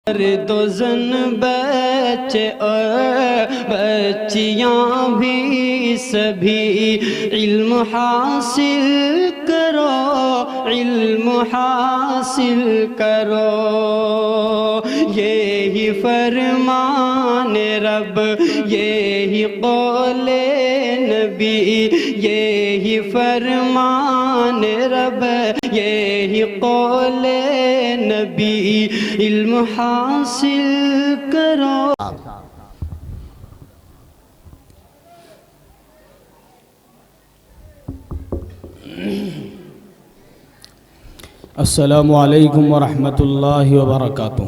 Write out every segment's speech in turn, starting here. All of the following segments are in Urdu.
مرد و زن بچے اور بچیاں بھی سبھی علم حاصل کرو، علم حاصل کرو، یہی فرمان رب، یہی قول نبی، یہی فرمان رب، یہی قول نبی، علم حاصل کرو۔ السلام علیکم ورحمۃ اللہ وبرکاتہ۔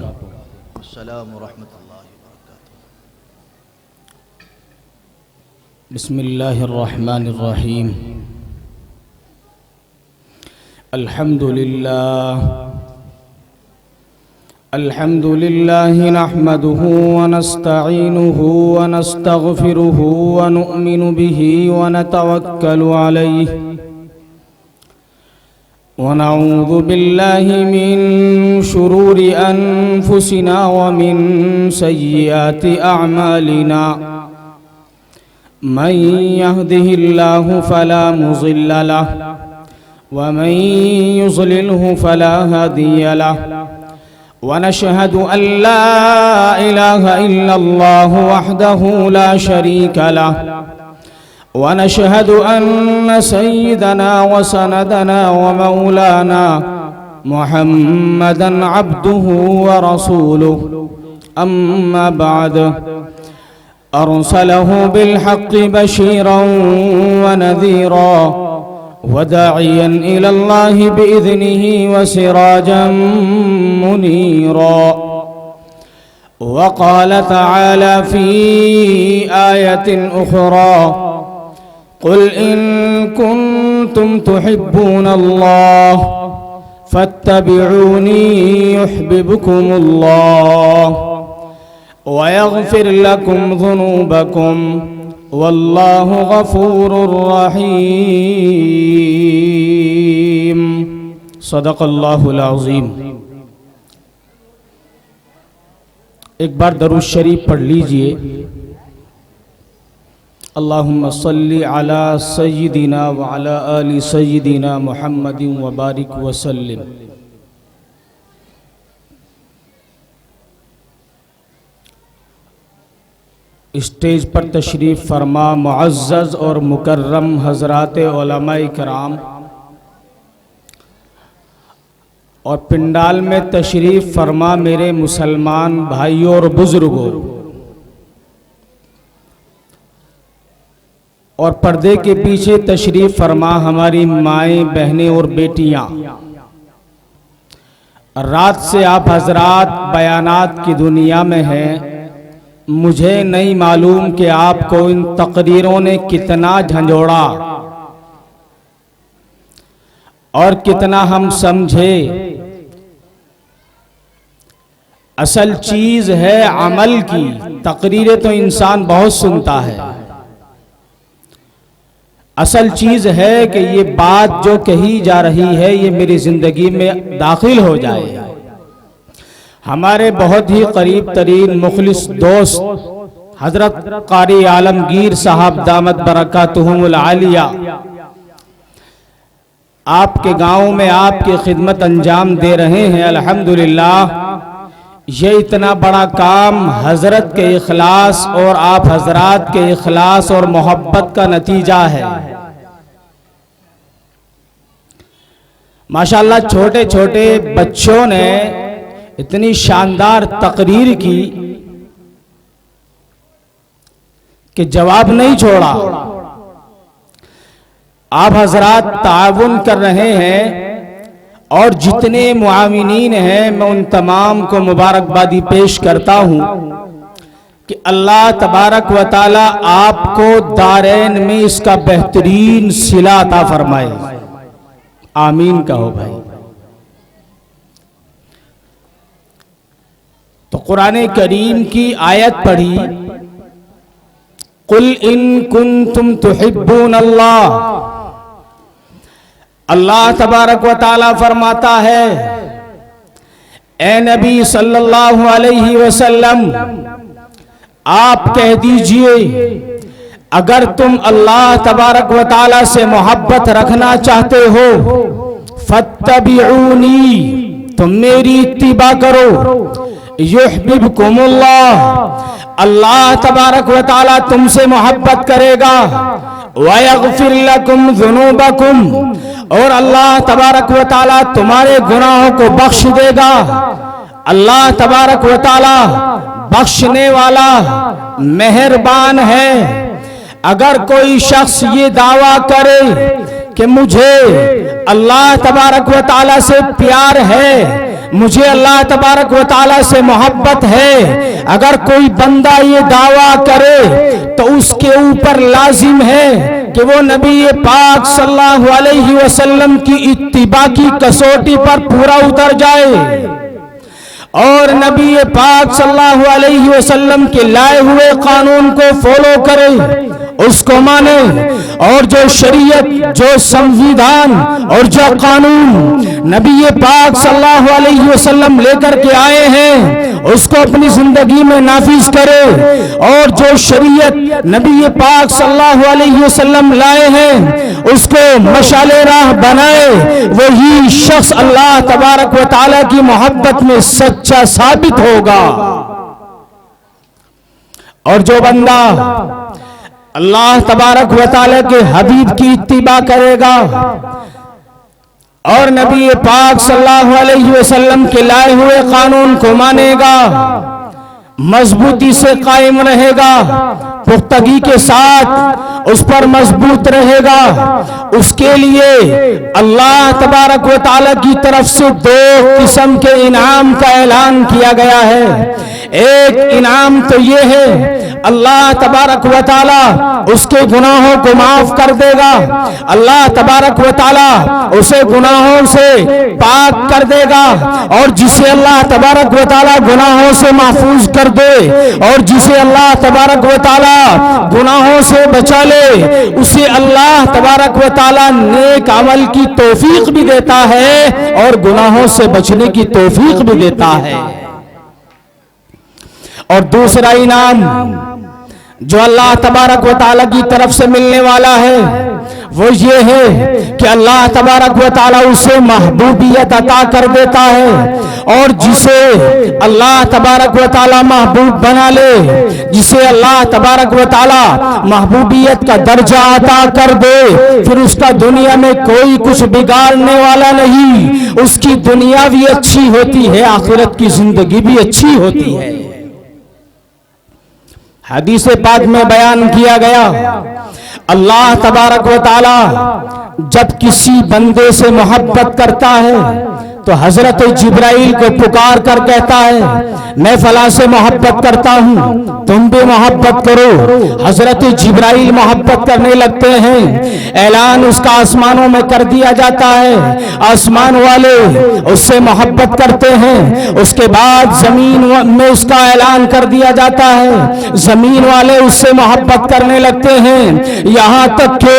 السلام ورحمۃ اللہ وبرکاتہ۔ بسم اللہ الرحمن الرحیم۔ الحمد للہ نحمده ونستعینه ونستغفره ونؤمن به ونتوکل علیہ، ونعوذ باللہ من شرور انفسنا ومن سیئات اعمالنا، من يهده الله فلا مضل له ومن يضلله فلا هادي له، ونشهد أن لا إله إلا الله وحده لا شريك له، ونشهد أن سيدنا وسندنا ومولانا محمدا عبده ورسوله، أما بعد، أرسله بالحق بشيرا ونذيرا وداعيا إلى الله بإذنه وسراجا منيرا، وقال تعالى في آية أخرى: قل إن كنتم تحبون الله فاتبعوني يحببكم الله ويغفر لكم ذنوبكم واللہ غفور رحیم۔ صدق اللہ العظیم۔ ایک بار درود شریف پڑھ لیجئے۔ اللہم صلی علی سیدنا وعلی آل سیدنا محمد وبارک وسلم۔ اسٹیج پر تشریف فرما معزز اور مکرم حضرات علماء کرام، اور پنڈال میں تشریف فرما میرے مسلمان بھائیوں اور بزرگوں، اور پردے کے پیچھے تشریف فرما ہماری مائیں، بہنیں اور بیٹیاں۔ رات سے آپ حضرات بیانات کی دنیا میں ہیں، مجھے نہیں معلوم کہ آپ کو ان تقریروں نے کتنا جھنجھوڑا اور کتنا ہم سمجھے۔ اصل چیز ہے عمل کی، تقریریں تو انسان بہت سنتا ہے، اصل چیز ہے کہ یہ بات جو کہی جا رہی ہے یہ میری زندگی میں داخل ہو جائے۔ ہمارے بہت ہی قریب ترین مخلص دوست حضرت قاری عالمگیر صاحب دامت برکاتہم العالیہ آپ کے گاؤں میں آپ کی خدمت انجام دے رہے ہیں۔ الحمدللہ یہ اتنا بڑا کام حضرت کے اخلاص اور آپ حضرات کے اخلاص اور محبت کا نتیجہ ہے۔ ماشاءاللہ چھوٹے چھوٹے بچوں نے اتنی شاندار تقریر کی کہ جواب نہیں چھوڑا۔ آپ حضرات تعاون کر رہے ہیں، اور جتنے معاونین ہیں میں ان تمام کو مبارکبادی پیش کرتا ہوں کہ اللہ تبارک و تعالی آپ کو دارین میں اس کا بہترین صلہ عطا فرمائے۔ آمین کہو بھائی۔ تو قرآن کریم کی آیت پڑھی، قل ان کنتم تحبون اللہ، اللہ تبارک و تعالی فرماتا ہے اے نبی صلی اللہ علیہ وسلم آپ کہہ دیجئے اگر تم اللہ تبارک و تعالی سے محبت رکھنا چاہتے ہو فاتبعونی تم میری اتباع کرو یحببکم اللہ تبارک و تعالی تم سے محبت کرے گا وَيَغْفِرْ لَكُمْ ذُنُوبَكُمْ اور اللہ تبارک و تعالی تمہارے گناہوں کو بخش دے گا. اللہ تبارک و تعالی بخشنے والا مہربان ہے. اگر کوئی شخص یہ دعویٰ کرے کہ مجھے اللہ تبارک و تعالی سے پیار ہے, مجھے اللہ تبارک و تعالی سے محبت ہے, اگر کوئی بندہ یہ دعویٰ کرے تو اس کے اوپر لازم ہے کہ وہ نبی پاک صلی اللہ علیہ وسلم کی اتباع کی کسوٹی پر پورا اتر جائے اور نبی پاک صلی اللہ علیہ وسلم کے لائے ہوئے قانون کو فالو کرے, اس کو مانے, اور جو شریعت, جو سنویدھان اور جو قانون نبی پاک صلی اللہ علیہ وسلم لے کر کے آئے ہیں اس کو اپنی زندگی میں نافذ کرے, اور جو شریعت نبی پاک صلی اللہ علیہ وسلم لائے ہیں اس کو مشعل راہ بنائے, وہی شخص اللہ تبارک و تعالی کی محبت میں سچا ثابت ہوگا. اور جو بندہ اللہ تبارک و تعالی کے حبیب کی اتباع کرے گا اور نبی پاک صلی اللہ علیہ وسلم کے لائے ہوئے قانون کو مانے گا, مضبوطی سے قائم رہے گا, پختگی کے ساتھ اس پر مضبوط رہے گا, اس کے لیے اللہ تبارک و تعالی کی طرف سے دو قسم کے انعام کا اعلان کیا گیا ہے. ایک انعام تو یہ ہے اللہ تبارک و تعالی اس کے گناہوں کو معاف کر دے گا, اللہ تبارک و تعالی اسے گناہوں سے پاک کر دے گا, اور جسے اللہ تبارک و تعالی گناہوں سے محفوظ کر دے اور جسے اللہ تبارک و تعالی گناہوں سے بچا لے اسے اللہ تبارک و تعالی نیک عمل کی توفیق بھی دیتا ہے اور گناہوں سے بچنے کی توفیق بھی دیتا ہے. اور دوسرا انعام جو اللہ تبارک و تعالی کی طرف سے ملنے والا ہے وہ یہ ہے کہ اللہ تبارک و تعالی اسے محبوبیت عطا کر دیتا ہے, اور جسے اللہ تبارک و تعالی محبوب بنا لے, جسے اللہ تبارک و تعالی محبوبیت کا درجہ عطا کر دے, پھر اس کا دنیا میں کوئی کچھ بگاڑنے والا نہیں, اس کی دنیا بھی اچھی ہوتی ہے, آخرت کی زندگی بھی اچھی ہوتی ہے. حدیث پاک میں بیان کیا گیا اللہ تبارک و تعالی جب کسی بندے سے محبت کرتا ہے تو حضرت جبرائیل کو پکار کر کہتا ہے میں فلاں سے محبت کرتا ہوں تم بھی محبت کرو. حضرت جبرائیل محبت کرنے لگتے ہیں, اعلان اس کا آسمانوں میں کر دیا جاتا ہے, آسمان والے اس سے محبت کرتے ہیں, اس کے بعد زمین میں اس کا اعلان کر دیا جاتا ہے, زمین والے اس سے محبت کرنے لگتے ہیں, یہاں تک کہ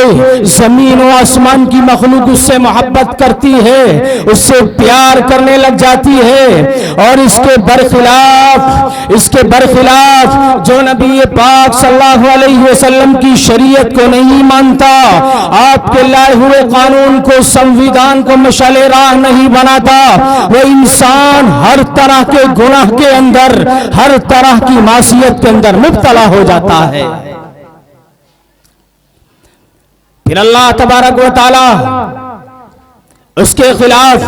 زمین و آسمان کی مخلوق اس سے محبت کرتی ہے, اس سے پیار کرنے لگ جاتی ہے. اور اس کے برخلاف جو نبی پاک صلی اللہ علیہ وسلم کی شریعت کو نہیں مانتا, آپ کے لائے ہوئے قانون کو, سنویدھان کو مشعل راہ نہیں بناتا, وہ انسان ہر طرح کے گناہ کے اندر, ہر طرح کی معصیت کے اندر مبتلا ہو جاتا ہے. پھر اللہ تبارک و تعالی اس کے خلاف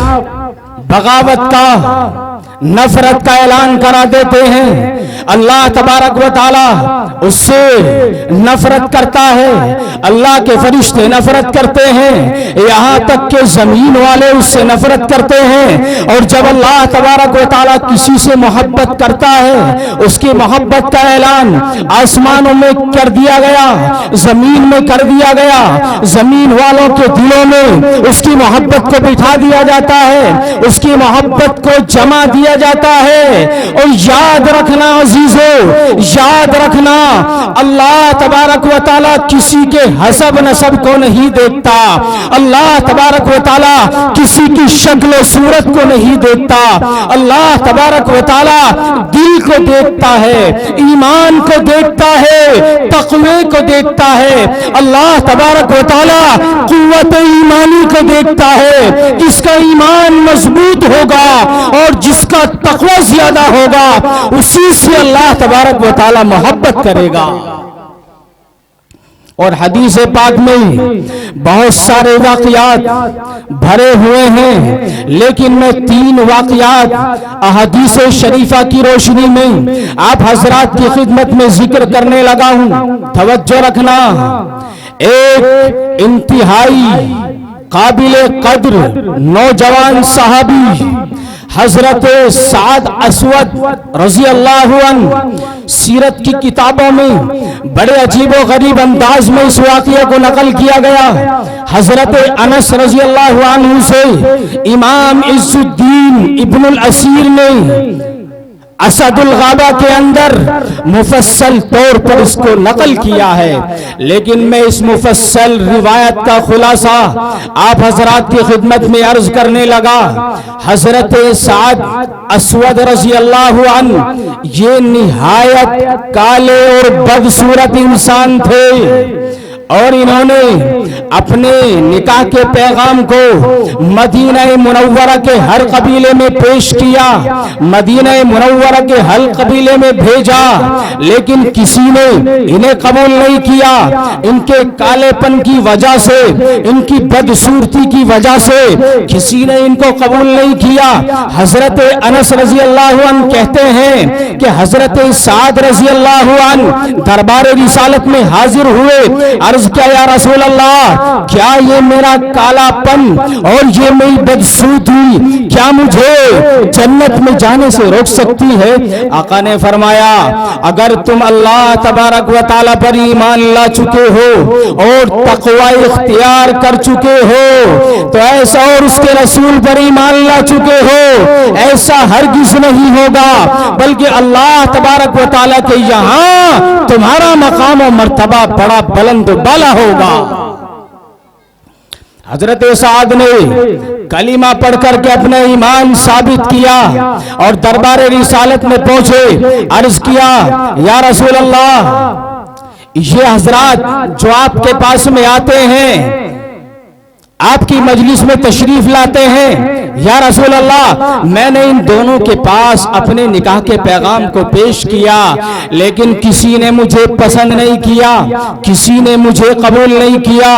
بغاوت کا, نفرت کا اعلان کرا دیتے ہیں. اللہ تبارک و تعالی اس سے نفرت کرتا ہے, اللہ کے فرشتے نفرت کرتے ہیں, یہاں تک کہ زمین والے اس سے نفرت کرتے ہیں. اور جب اللہ تبارک و تعالی کسی سے محبت کرتا ہے اس کی محبت کا اعلان آسمانوں میں کر دیا گیا, زمین میں کر دیا گیا, زمین والوں کے دلوں میں اس کی محبت کو بٹھا دیا جاتا ہے, اس کی محبت کو جمع دیا جاتا ہے۔ اور یاد رکھنا عزیزو، یاد رکھنا اللہ تبارک و تعالیٰ کسی کے حسب نسب کو نہیں دیکھتا، اللہ تبارک و تعالیٰ کسی کی شکل و صورت کو نہیں دیکھتا، اللہ تبارک و تعالیٰ دل کو دیکھتا ہے، ایمان کو دیکھتا ہے، تقوی کو دیکھتا ہے، اللہ تبارک و تعالیٰ قوت ایمانی کو دیکھتا ہے۔ جس کا ایمان مضبوط ہوگا اور جس کا تقوی زیادہ ہوگا اسی سے اللہ تبارک و تعالیٰ محبت کرے گا۔ اور حدیث پاک میں بہت سارے واقعات بھرے ہوئے ہیں، لیکن میں 3 واقعات احادیث شریفہ کی روشنی میں آپ حضرات کی خدمت میں ذکر کرنے لگا ہوں۔ توجہ رکھنا، ایک انتہائی قابل قدر نوجوان صحابی حضرت سعد اسود رضی اللہ عنہ، سیرت کی کتابوں میں بڑے عجیب و غریب انداز میں اس واقعے کو نقل کیا گیا۔ حضرت انس رضی اللہ عنہ سے امام عز الدین ابن الاسیر نے اسد الغابہ کے اندر مفصل طور پر اس کو نقل کیا ہے، لیکن میں اس مفصل روایت کا خلاصہ آپ حضرات کی خدمت میں عرض کرنے لگا۔ حضرت سعد اسود رضی اللہ عنہ یہ نہایت کالے اور بدصورت انسان تھے، اور انہوں نے اپنے نکاح کے پیغام کو مدینہ منورہ کے ہر قبیلے میں پیش کیا، مدینہ منورہ کے ہر قبیلے میں بھیجا، لیکن کسی نے انہیں قبول نہیں کیا۔ ان کے کالے پن کی وجہ سے، ان کی بدصورتی کی وجہ سے کسی نے ان کو قبول نہیں کیا۔ حضرت انس رضی اللہ عنہ کہتے ہیں کہ حضرت سعد رضی اللہ عنہ دربار رسالت میں حاضر ہوئے، عرض کیا یا رسول اللہ، کیا یہ میرا کالا پن اور یہ میری بدصورتی کیا مجھے جنت میں جانے سے روک سکتی ہے؟ آقا نے فرمایا اگر تم اللہ تبارک و تعالیٰ پر ایمان لا چکے ہو اور تقوی اختیار کر چکے ہو تو ایسا، اور اس کے رسول پر ایمان لا چکے ہو ایسا ہرگز نہیں ہوگا، بلکہ اللہ تبارک و تعالیٰ کے یہاں تمہارا مقام و مرتبہ بڑا بلند و بالا ہوگا۔ حضرت سعد نے کلمہ پڑھ کر کے اپنا ایمان ثابت کیا اور دربار رسالت میں پہنچے، عرض کیا یا رسول اللہ، یہ حضرات جو آپ کے پاس میں آتے ہیں، آپ کی مجلس میں تشریف لاتے ہیں، یا رسول اللہ میں نے ان دونوں کے پاس اپنے نکاح کے پیغام کو پیش کیا، لیکن کسی نے مجھے پسند نہیں کیا، کسی نے مجھے قبول نہیں کیا۔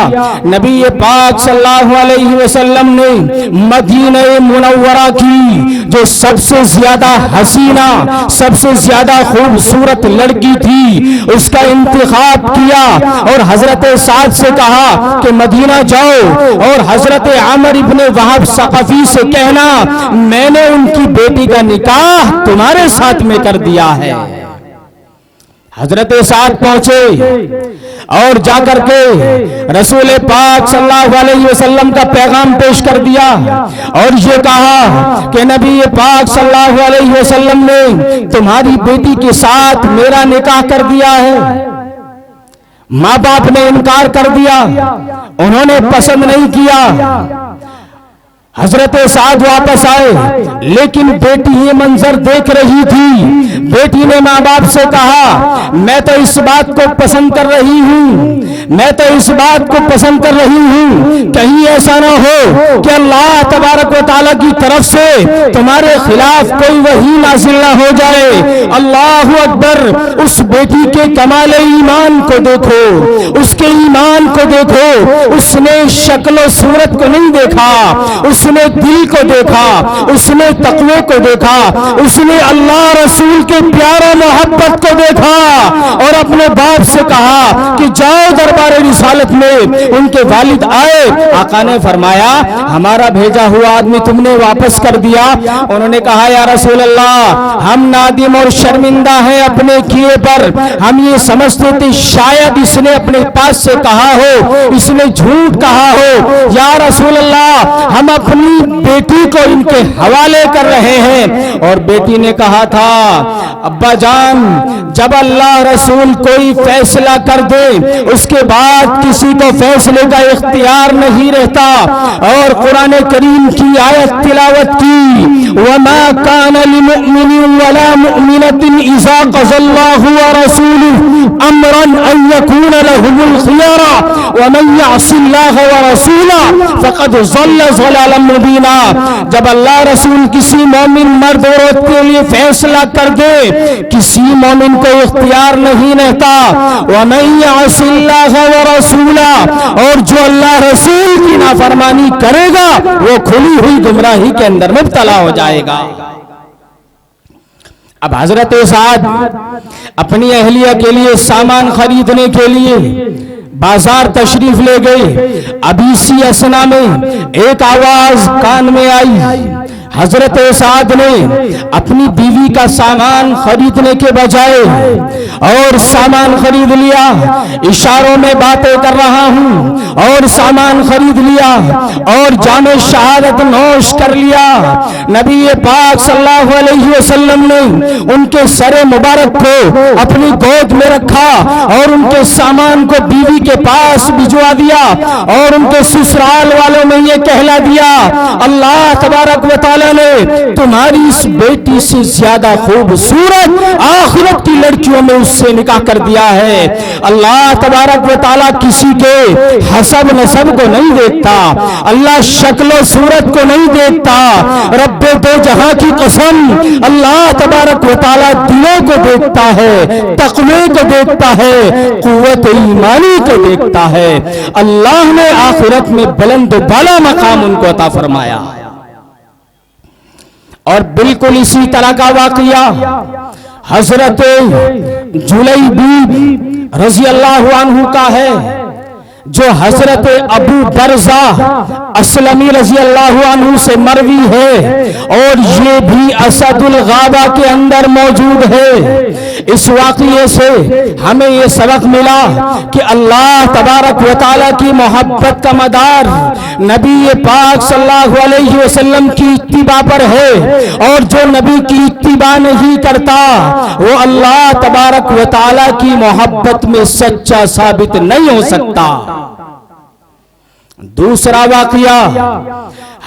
نبی پاک صلی اللہ علیہ وسلم نے مدینہ منورہ کی جو سب سے زیادہ حسینہ، سب سے زیادہ خوبصورت لڑکی تھی، اس کا انتخاب کیا اور حضرت سعد سے کہا کہ مدینہ جاؤ اور حضرت عمر ابن وہب ثقفی سے کہنا میں نے ان کی بیٹی کا نکاح تمہارے ساتھ میں کر دیا ہے۔ حضرت سعد پہنچے اور جا کر کے رسول پاک صلی اللہ علیہ وسلم کا پیغام پیش کر دیا اور یہ کہا کہ نبی پاک صلی اللہ علیہ وسلم نے تمہاری بیٹی کے ساتھ میرا نکاح کر دیا ہے۔ ماں باپ نے انکار کر دیا، انہوں نے پسند نہیں کیا۔ حضرت سعد واپس آئے، لیکن بیٹی یہ منظر دیکھ رہی تھی۔ بیٹی نے ماں باپ سے کہا میں تو اس بات کو پسند کر رہی ہوں، میں تو اس بات کو پسند کر رہی ہوں، کہیں ایسا نہ ہو کہ اللہ تبارک و تعالیٰ کی طرف سے تمہارے خلاف کوئی وحی نازل نہ ہو جائے۔ اللہ اکبر! اس بیٹی کے کمال ایمان کو دیکھو، اس کے ایمان کو دیکھو، اس نے شکل و صورت کو نہیں دیکھا، اس نے دل کو دیکھا، اس نے تقوی کو دیکھا، اس نے اللہ رسول کے پیار و محبت کو دیکھا اور اپنے باپ سے کہا کہ جاؤ دربار رسالت میں۔ ان کے والد آئے، آقا نے فرمایا ہمارا بھیجا ہوا آدمی تم نے واپس کر دیا؟ انہوں نے کہا یا رسول اللہ ہم نادم اور شرمندہ ہیں اپنے کیے پر، ہم یہ سمجھتے تھے شاید اس نے اپنے پاس سے کہا ہو، اس نے جھوٹ کہا ہو، یا رسول اللہ ہم اپنی بیٹی کو ان کے حوالے کر رہے ہیں۔ اور بیٹی نے کہا تھا ابا جان جب اللہ رسول کوئی فیصلہ کر دے اس کے بعد کسی کو فیصلے کا اختیار نہیں رہتا، اور قرآن کریم کی آیت تلاوت کی وَمَا كَانَ لِمُؤْمِنٍ وَلَا مُؤْمِنَةٍ إِذَا قَضَى اللَّهُ وَرَسُولُهُ أَمْرًا أَن يَكُونَ لَهُمُ الْخِيَرَةُ وَمَن يَعْصِ اللَّهَ وَرَسُولَهُ فَقَدْ ضَلَّ ضَلَالًا مُبِينًا۔ جب اللہ رسول کسی مومن مرد اور عورت کے لیے فیصلہ کر دے کسی مومن کو اختیار نہیں رہتا، وَمَن يَعْصِ اللَّهَ وَرَسُولَهُ اور جو اللہ رسول کی نافرمانی کرے گا وہ کھلی ہوئی گمراہی کے اندر مبتلا ہو جائے گا۔ اب حضرت سعد اپنی اہلیہ کے لیے سامان خریدنے کے لیے بازار تشریف لے گئے۔ ابھی اسی اسنا میں ایک آواز کان میں آئی، حضرت سعد نے اپنی بیوی کا سامان خریدنے کے بجائے اور سامان خرید لیا، اشاروں میں باتیں کر رہا ہوں، اور سامان خرید لیا اور جام شہادت نوش کر لیا۔ نبی پاک صلی اللہ علیہ وسلم نے ان کے سر مبارک کو اپنی گود میں رکھا اور ان کے سامان کو بیوی کے پاس بھجوا دیا، اور ان کے سسرال والوں میں یہ کہلا دیا اللہ تبارک و تعالی نے تمہاری اس بیٹی سے زیادہ خوبصورت آخرت کی لڑکیوں میں اس سے نکاح کر دیا ہے۔ اللہ تبارک و تعالی کسی کے حسب نسب کو نہیں دیکھتا، اللہ شکل و صورت کو نہیں دیکھتا، رب دو جہاں کی قسم اللہ تبارک و تعالی دلوں کو دیکھتا ہے، تقوی کو دیکھتا ہے، قوت ایمانی کو دیکھتا ہے۔ اللہ نے آخرت میں بلند و بالا مقام ان کو عطا فرمایا۔ اور بالکل اسی طرح کا واقعہ حضرت جلیبیب رضی اللہ عنہ کا ہے، جو حضرت ابو برزہ اسلمی رضی اللہ عنہ سے مروی ہے، اور یہ بھی اسد الغابہ کے اندر موجود ہے۔ اس واقعے سے ہمیں یہ سبق ملا کہ اللہ تبارک و تعالیٰ کی محبت کا مدار نبی پاک صلی اللہ علیہ وسلم کی اتباع پر ہے، اور جو نبی کی اتباع نہیں کرتا وہ اللہ تبارک و تعالیٰ کی محبت میں سچا ثابت نہیں ہو سکتا۔ دوسرا واقعہ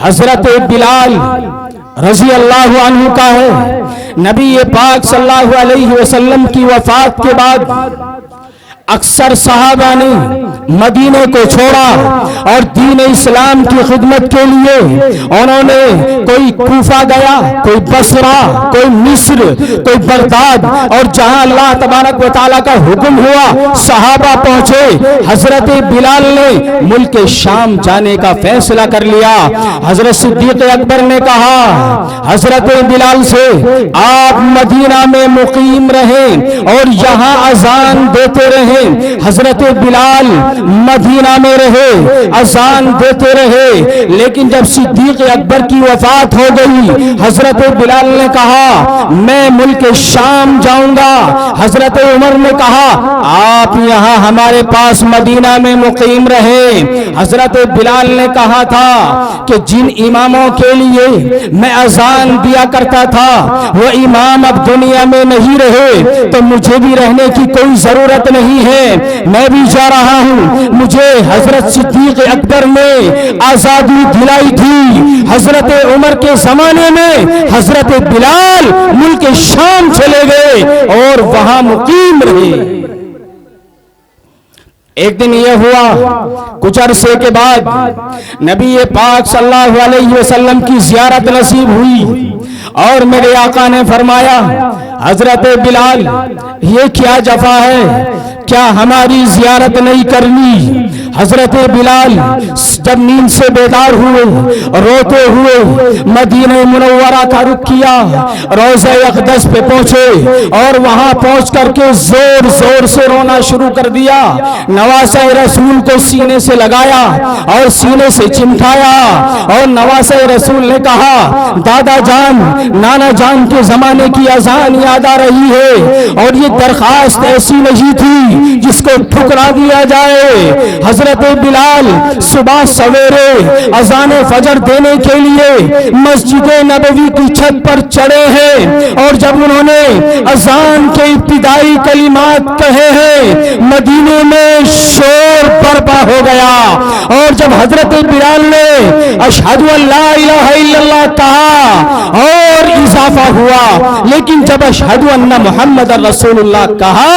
حضرت بلال رضی اللہ عنہ کا ہے۔ نبی پاک صلی اللہ علیہ وسلم کی وفات کے بعد اکثر صحابہ نے مدینے کو چھوڑا اور دین اسلام کی خدمت کے لیے انہوں نے کوئی کوفہ گیا، کوئی بصرہ، کوئی مصر، کوئی بغداد، اور جہاں اللہ تبارک و تعالیٰ کا حکم ہوا صحابہ پہنچے۔ حضرت بلال نے ملک شام جانے کا فیصلہ کر لیا۔ حضرت صدیق اکبر نے کہا حضرت بلال سے آپ مدینہ میں مقیم رہیں اور یہاں اذان دیتے رہیں۔ حضرت بلال مدینہ میں رہے، اذان دیتے رہے، لیکن جب صدیق اکبر کی وفات ہو گئی حضرت بلال نے کہا میں ملک شام جاؤں گا۔ حضرت عمر نے کہا آپ یہاں ہمارے پاس مدینہ میں مقیم رہیں۔ حضرت بلال نے کہا تھا کہ جن اماموں کے لیے میں اذان دیا کرتا تھا وہ امام اب دنیا میں نہیں رہے تو مجھے بھی رہنے کی کوئی ضرورت نہیں ہے، میں بھی جا رہا ہوں۔ مجھے حضرت صدیق اکبر نے آزادی دلائی تھی، حضرت عمر کے زمانے میں حضرت بلال ملک شام چلے گئے اور وہاں مقیم رہے۔ ایک دن یہ ہوا کچھ عرصے کے بعد نبی پاک صلی اللہ علیہ وسلم کی زیارت نصیب ہوئی، اور میرے آقا نے فرمایا حضرت بلال یہ کیا جفا ہے، کیا ہماری زیارت نہیں کرنی؟ حضرت بلال جب نیند سے بیدار ہوئے روتے ہوئے مدینہ منورہ کا رخ کیا، روضہ اقدس پہ پہنچے اور وہاں پہنچ کر کے زور زور سے رونا شروع کر دیا، نواسہ رسول کو سینے سے لگایا اور سینے سے چمٹایا اور نواسہ رسول نے کہا دادا جان نانا جان کے زمانے کی اذان یاد آ رہی ہے اور یہ درخواست ایسی نہیں تھی جس کو ٹھکرا دیا جائے۔ حضرت بلال صبح سویرے اذان فجر دینے کے لیے مسجد نبوی کی چھت پر چڑھے ہیں اور جب انہوں نے اذان کے ابتدائی کلمات کہے ہیں مدینے میں شور برپا ہو گیا، اور جب حضرت بلال نے اشہد ان لا الہ الا اللہ کہا اور اضافہ ہوا، لیکن جب اشہد ان محمد رسول اللہ کہا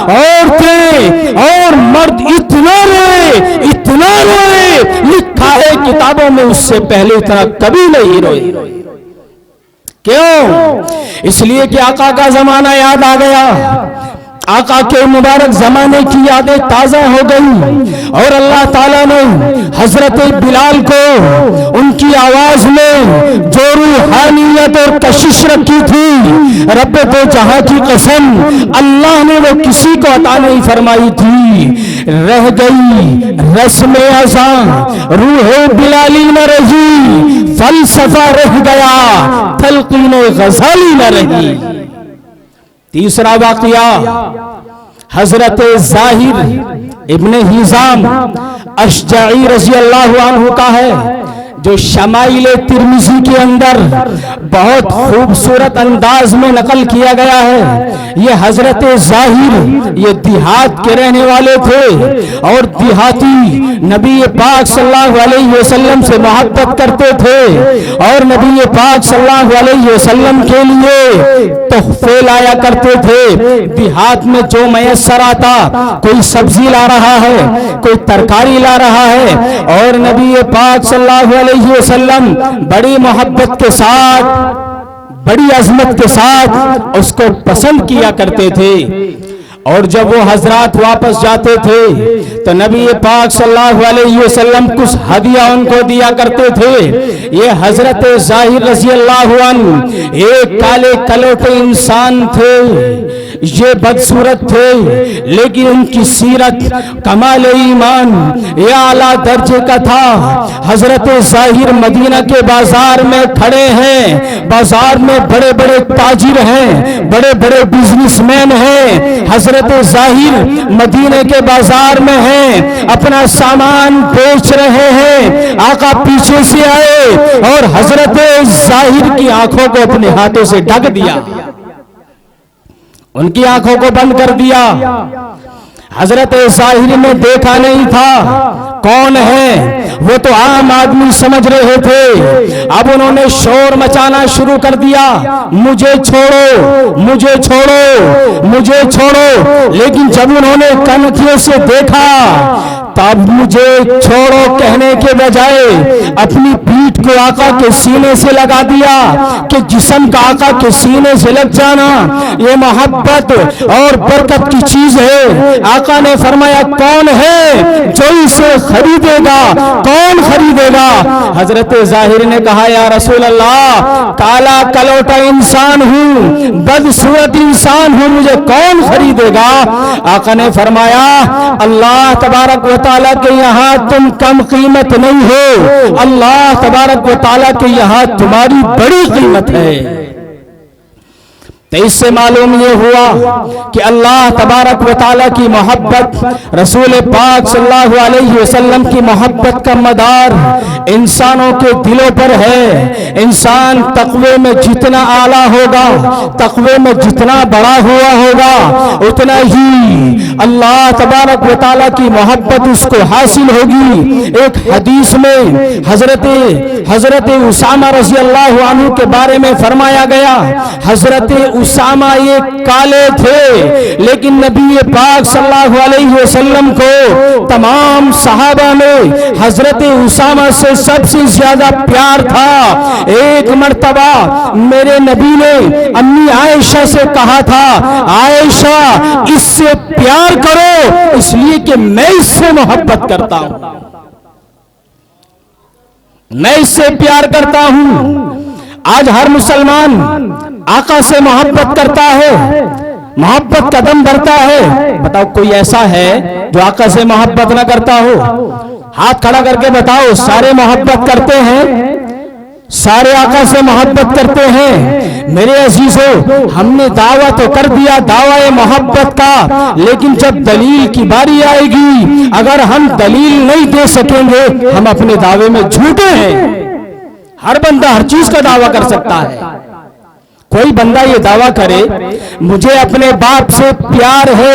عورتیں اور مرد اتنا روئے لکھا ہے کتابوں میں اس سے پہلے طرح کبھی نہیں روئے۔ کیوں؟ اس لیے کہ آقا کا زمانہ یاد آ گیا، آقا کے مبارک زمانے کی یادیں تازہ ہو گئی، اور اللہ تعالیٰ نے حضرت بلال کو ان کی آواز میں جو روحانیت اور کشش رکھی تھی، رب دو جہاں کی قسم اللہ نے وہ کسی کو عطا نہیں فرمائی تھی۔ رہ گئی رسم اذان روح بلالی نہ رہی، فلسفہ رہ گیا تلقین غزالی نہ رہی۔ تیسرا واقعہ حضرت ظاہر ابن ہیزام اشجعی رضی اللہ عنہ کا ہے، جو شمائل ترمذی کے اندر بہت خوبصورت انداز میں نقل کیا گیا ہے۔ یہ حضرت ظاہر یہ دیہات کے رہنے والے تھے اور دیہاتی نبی پاک صلی اللہ علیہ وسلم سے محبت کرتے تھے اور نبی پاک صلی اللہ علیہ وسلم کے لیے تحفے لایا کرتے تھے۔ دیہات میں جو میسر آتا، کوئی سبزی لا رہا ہے، کوئی ترکاری لا رہا ہے، اور نبی پاک صلی اللہ علیہ وسلم بڑی محبت کے ساتھ بڑی عظمت کے ساتھ اس کو پسند کیا کرتے تھے، اور جب وہ حضرات واپس جاتے تھے تو نبی پاک صلی اللہ علیہ وسلم کچھ ہدیہ ان کو دیا کرتے تھے۔ یہ حضرت ظاہر رضی اللہ عنہ ایک کالے کلوٹے انسان تھے، یہ بدصورت تھے، لیکن ان کی سیرت کمال ایمان یہ اعلیٰ درجے کا تھا۔ حضرت ظاہر مدینہ کے بازار میں کھڑے ہیں، بازار میں بڑے بڑے تاجر ہیں، بڑے بڑے بزنس مین ہیں۔ حضرت ظاہر مدینہ کے بازار میں ہیں، اپنا سامان بیچ رہے ہیں، آقا پیچھے سے آئے اور حضرت ظاہر کی آنکھوں کو اپنے ہاتھوں سے ڈھک دیا، ان کی آنکھوں کو بند کر دیا۔ حضرت ظاہر نے دیکھا نہیں تھا کون ہے، وہ تو عام آدمی سمجھ رہے تھے۔ اب انہوں نے شور مچانا شروع کر دیا، مجھے چھوڑو مجھے چھوڑو مجھے چھوڑو، لیکن جب انہوں نے کنکھیوں سے دیکھا تب مجھے چھوڑو کہنے کے بجائے اپنی پیٹھ کو آقا کے سینے سے لگا دیا کہ جسم کا آقا کے سینے سے لگ جانا یہ محبت اور برکت کی چیز ہے۔ آقا نے فرمایا کون ہے جو اسے خریدے گا، کون خریدے گا؟ حضرت ظاہر نے کہا یا رسول اللہ کالا کلوٹا انسان ہوں، بدصورت انسان ہوں، مجھے کون خریدے گا؟ آقا نے فرمایا اللہ تبارک و تعالیٰ کے یہاں تم کم قیمت نہیں ہو، اللہ تبارک و تعالیٰ کے یہاں تمہاری بڑی قیمت ہے۔ تو اس سے معلوم یہ ہوا کہ اللہ تبارک و تعالیٰ کی محبت، رسول پاک صلی اللہ علیہ وسلم کی محبت کا مدار انسانوں کے دلوں پر ہے۔ انسان تقوی میں جتنا اعلیٰ ہوگا، تقوی میں جتنا بڑا ہوا ہوگا، اتنا ہی اللہ تبارک و تعالیٰ کی محبت اس کو حاصل ہوگی۔ ایک حدیث میں حضرت اسامہ رضی اللہ عنہ کے بارے میں فرمایا گیا، حضرت اسامہ یہ کالے تھے، لیکن نبی پاک صلی اللہ علیہ وسلم کو تمام صحابہ میں حضرت اسامہ سے سب سے زیادہ پیار تھا۔ ایک مرتبہ میرے نبی نے امی عائشہ سے کہا تھا، عائشہ اس سے پیار کرو اس لیے کہ میں اس سے محبت کرتا ہوں، میں اس سے پیار کرتا ہوں۔ آج ہر مسلمان آقا سے محبت کرتا ہے، محبت کا دم بھرتا ہے۔ بتاؤ کوئی ایسا ہے جو آقا سے محبت نہ کرتا ہو؟ ہاتھ کھڑا کر کے بتاؤ، سارے محبت کرتے ہیں، سارے آقا سے محبت کرتے ہیں۔ میرے عزیزو، ہم نے دعویٰ تو کر دیا دعویٰ محبت کا، لیکن جب دلیل کی باری آئے گی اگر ہم دلیل نہیں دے سکیں گے ہم اپنے دعوے میں جھوٹے ہیں۔ ہر بندہ ہر چیز کا دعویٰ کر سکتا ہے۔ کوئی بندہ یہ دعویٰ کرے مجھے اپنے باپ سے پیار ہے،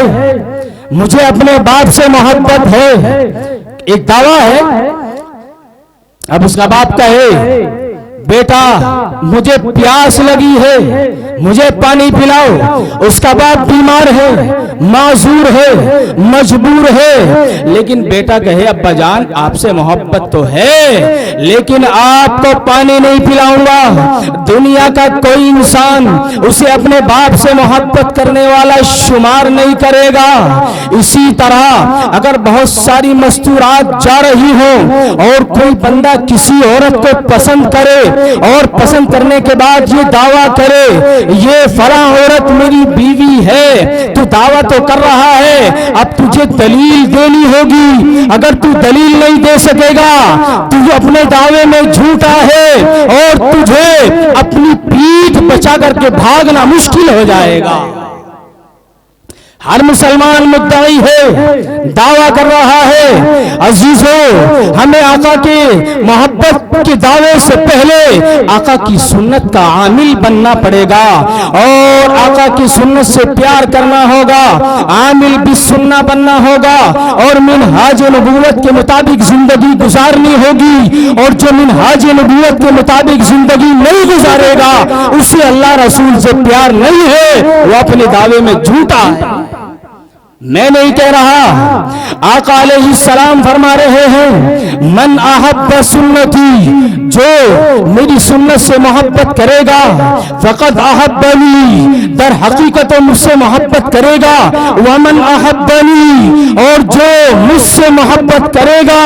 مجھے اپنے باپ سے محبت ہے، ایک دعویٰ ہے۔ اب اس کا باپ کہے بیٹا مجھے پیاس لگی ہے مجھے پانی پلاؤ، اس کا باپ بیمار ہے، معذور ہے، مجبور ہے، لیکن بیٹا کہے ابا جان آپ سے محبت تو ہے لیکن آپ کو پانی نہیں پلاؤں گا، دنیا کا کوئی انسان اسے اپنے باپ سے محبت کرنے والا شمار نہیں کرے گا۔ اسی طرح اگر بہت ساری مستورات جا رہی ہوں اور کوئی بندہ کسی عورت کو پسند کرے اور پسند کرنے کے بعد یہ دعویٰ کرے یہ فلاں عورت میری بیوی ہے، تو دعویٰ تو کر رہا ہے، اب تجھے دلیل دینی ہوگی۔ اگر تو دلیل نہیں دے سکے گا تو اپنے دعوے میں جھوٹا ہے اور تجھے اپنی پیٹھ بچا کر کے بھاگنا مشکل ہو جائے گا۔ ہر مسلمان مدعی ہے، دعویٰ کر رہا ہے۔ عزیزو، ہمیں آقا کے محبت کے دعوے سے پہلے آقا کی سنت کا عامل بننا پڑے گا اور آقا کی سنت سے پیار کرنا ہوگا، عامل بالسنہ بننا ہوگا اور منہاج نبوت کے مطابق زندگی گزارنی ہوگی، اور جو منہاج نبوت کے مطابق زندگی نہیں گزارے گا اسے اللہ رسول سے پیار نہیں ہے، وہ اپنے دعوے میں جھوٹا ہے۔ میں نہیں کہہ رہا، آقا علیہ السلام فرما رہے ہیں من احب سنتی، جو میری سنت سے محبت کرے گا فقد احبنی، در حقیقت مجھ سے محبت کرے گا، ومن احبنی، اور جو مجھ سے محبت کرے گا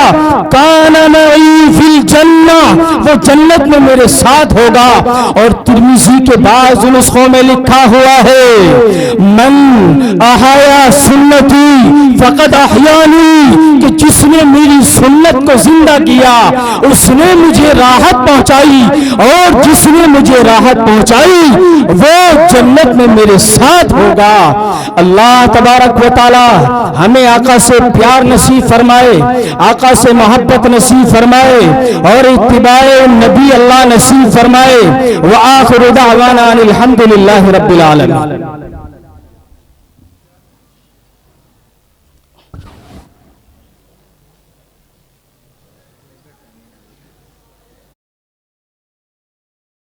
کان معی فی الجنہ، وہ جنت میں میرے ساتھ ہوگا۔ اور ترمذی کے بعض نسخوں میں لکھا ہوا ہے من احیا سنتی فقد احیانی، کہ جس نے میری سنت کو زندہ کیا اس نے مجھے راحت پہنچائی، اور جس نے مجھے راحت پہنچائی وہ جنت میں میرے ساتھ ہوگا۔ اللہ تبارک و تعالی ہمیں آقا سے پیار نصیب فرمائے، آقا سے محبت نصیب فرمائے اور اتباع نبی اللہ نصیب فرمائے۔ وآخر دعوانا الحمد للہ رب العالمین۔